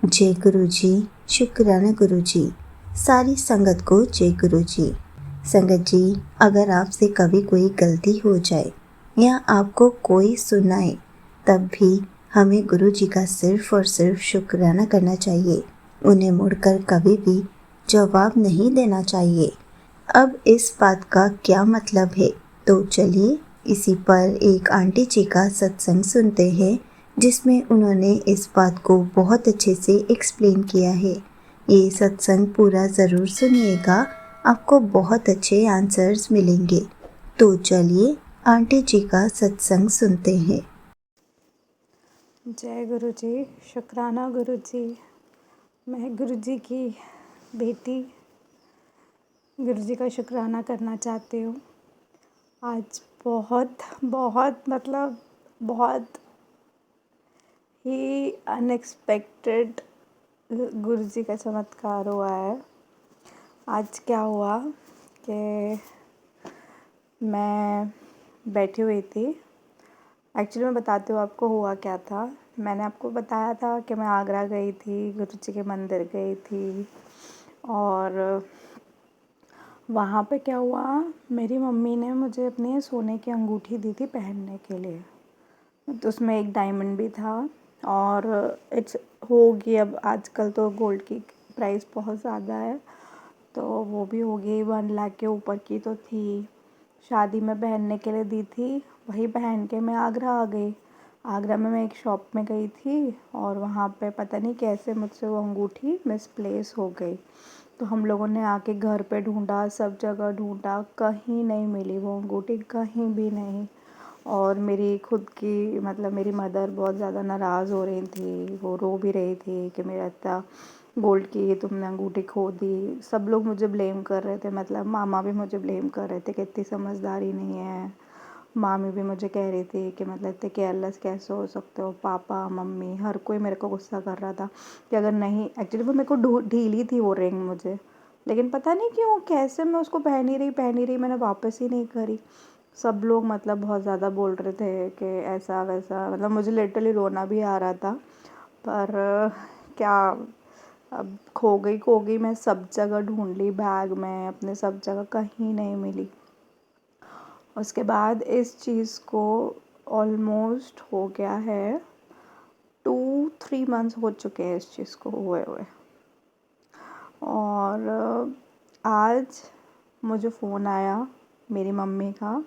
जय गुरु जी। शुक्राना गुरु जी। सारी संगत को जय गुरु जी। संगत जी, अगर आपसे कभी कोई गलती हो जाए या आपको कोई सुनाए, तब भी हमें गुरु जी का सिर्फ और सिर्फ शुक्राना करना चाहिए। उन्हें मुड़कर कभी भी जवाब नहीं देना चाहिए। अब इस बात का क्या मतलब है, तो चलिए इसी पर एक आंटी जी का सत्संग सुनते हैं, जिसमें उन्होंने इस बात को बहुत अच्छे से एक्सप्लेन किया है। ये सत्संग पूरा ज़रूर सुनिएगा, आपको बहुत अच्छे आंसर्स मिलेंगे। तो चलिए आंटी जी का सत्संग सुनते हैं। जय गुरु जी। शुक्राना गुरु जी। मैं गुरु जी की बेटी गुरु जी का शुक्राना करना चाहती हूँ। आज बहुत ही अनएक्सपेक्टेड गुरु जी का चमत्कार हुआ है। आज क्या हुआ कि मैं बैठी हुई थी। एक्चुअली मैं बताती हूँ आपको हुआ क्या था। मैंने आपको बताया था कि मैं आगरा गई थी, गुरु जी के मंदिर गई थी, और वहाँ पे क्या हुआ, मेरी मम्मी ने मुझे अपने सोने की अंगूठी दी थी पहनने के लिए। तो उसमें एक डायमंड भी था, और इट्स होगी, अब आजकल तो गोल्ड की प्राइस बहुत ज़्यादा है, तो वो भी होगी 1 लाख के ऊपर की तो थी। शादी में पहनने के लिए दी थी, वही पहन के मैं आगरा आ गई। आगरा में मैं एक शॉप में गई थी, और वहाँ पे पता नहीं कैसे मुझसे वो अंगूठी मिसप्लेस हो गई। तो हम लोगों ने आके घर पे ढूंढा, सब जगह ढूंढा, कहीं नहीं मिली वो अंगूठी, कहीं भी नहीं। और मेरी खुद की मेरी मदर बहुत ज़्यादा नाराज़ हो रही थी, वो रो भी रही थी कि मेरा इतना गोल्ड की तुमने अंगूठी खो दी। सब लोग मुझे ब्लेम कर रहे थे, मामा भी मुझे ब्लेम कर रहे थे कि इतनी समझदारी नहीं है। मामी भी मुझे कह रही थी कि इतने केयरलेस कैसे हो सकते हो। पापा, मम्मी, हर कोई मेरे को गुस्सा कर रहा था कि अगर नहीं, एक्चुअली वो मेरे को ढीली थी वो रिंग मुझे, लेकिन पता नहीं क्यों कैसे मैं उसको पहन ही रही, मैंने वापस ही नहीं करी। सब लोग बहुत ज़्यादा बोल रहे थे कि ऐसा वैसा, मुझे लिटरली रोना भी आ रहा था। पर क्या, अब खो गई। मैं सब जगह ढूंढ ली, बैग में, अपने सब जगह, कहीं नहीं मिली। उसके बाद इस चीज़ को ऑलमोस्ट हो गया है 2-3 मंथ्स हो चुके हैं इस चीज़ को हुए हुए। और आज मुझे फ़ोन आया मेरी मम्मी का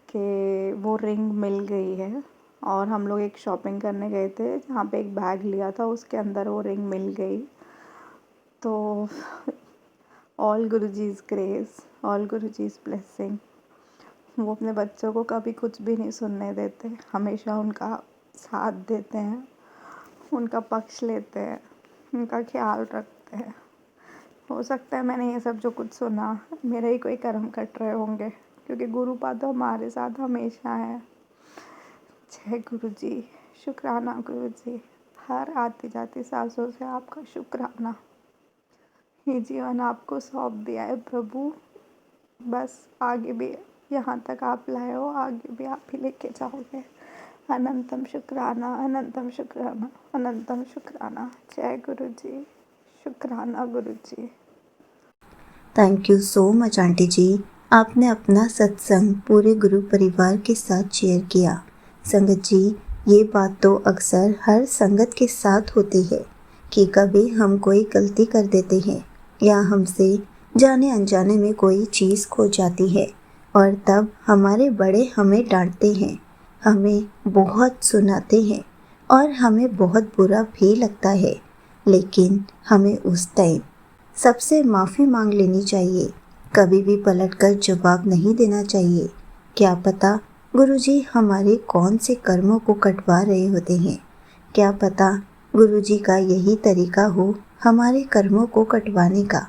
कि वो रिंग मिल गई है, और हम लोग एक शॉपिंग करने गए थे जहाँ पे एक बैग लिया था, उसके अंदर वो रिंग मिल गई। तो ऑल गुरुजीज़ ग्रेस, ऑल गुरुजीज़ ब्लेसिंग। वो अपने बच्चों को कभी कुछ भी नहीं सुनने देते, हमेशा उनका साथ देते हैं, उनका पक्ष लेते हैं, उनका ख्याल रखते हैं। हो सकता है मैंने ये सब जो कुछ सुना, मेरे ही कोई कर्म कट रहे होंगे, क्योंकि गुरुपाद तो हमारे साथ हमेशा है। जय गुरु जी। शुक्राना गुरु जी। हर आती जाती सांसों से आपका शुक्राना। ये जीवन आपको सौंप दिया है प्रभु, बस आगे भी यहाँ तक आप लाए हो, आगे भी आप ही लेके जाओगे। अनंतम शुक्राना, अनंतम शुक्राना, अनंतम शुक्राना। जय गुरु जी। शुक्राना Guru ji. Thank you so much aunty ji. आपने अपना सत्संग पूरे गुरु परिवार के साथ शेयर किया। संगत जी, ये बात तो अक्सर हर संगत के साथ होती है कि कभी हम कोई गलती कर देते हैं, या हमसे जाने अनजाने में कोई चीज़ खो जाती है, और तब हमारे बड़े हमें डांटते हैं, हमें बहुत सुनाते हैं, और हमें बहुत बुरा भी लगता है। लेकिन हमें उस टाइम सबसे माफ़ी मांग लेनी चाहिए, कभी भी पलटकर जवाब नहीं देना चाहिए। क्या पता गुरुजी हमारे कौन से कर्मों को कटवा रहे होते हैं, क्या पता गुरुजी का यही तरीका हो हमारे कर्मों को कटवाने का।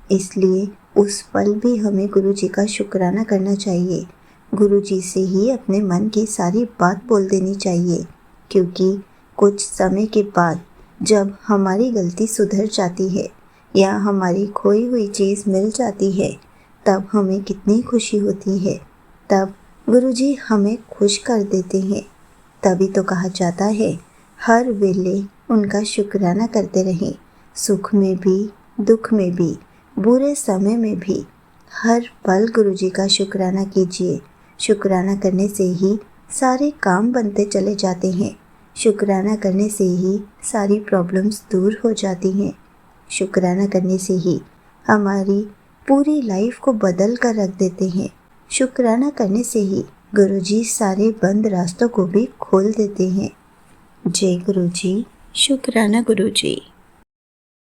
इसलिए उस पल भी हमें गुरुजी का शुक्राना करना चाहिए। गुरुजी से ही अपने मन की सारी बात बोल देनी चाहिए, क्योंकि कुछ समय के बाद जब हमारी गलती सुधर जाती है या हमारी खोई हुई चीज़ मिल जाती है, तब हमें कितनी खुशी होती है। तब गुरुजी हमें खुश कर देते हैं। तभी तो कहा जाता है, हर वेले उनका शुक्राना करते रहें। सुख में भी, दुख में भी, बुरे समय में भी हर पल गुरुजी का शुक्राना कीजिए। शुक्राना करने से ही सारे काम बनते चले जाते हैं। शुक्राना करने से ही सारी प्रॉब्लम्स दूर हो जाती हैं। शुक्राना करने से ही हमारी पूरी लाइफ को बदल कर रख देते हैं। शुक्राना करने से ही गुरुजी सारे बंद रास्तों को भी खोल देते हैं। जय गुरुजी, शुक्राना गुरुजी।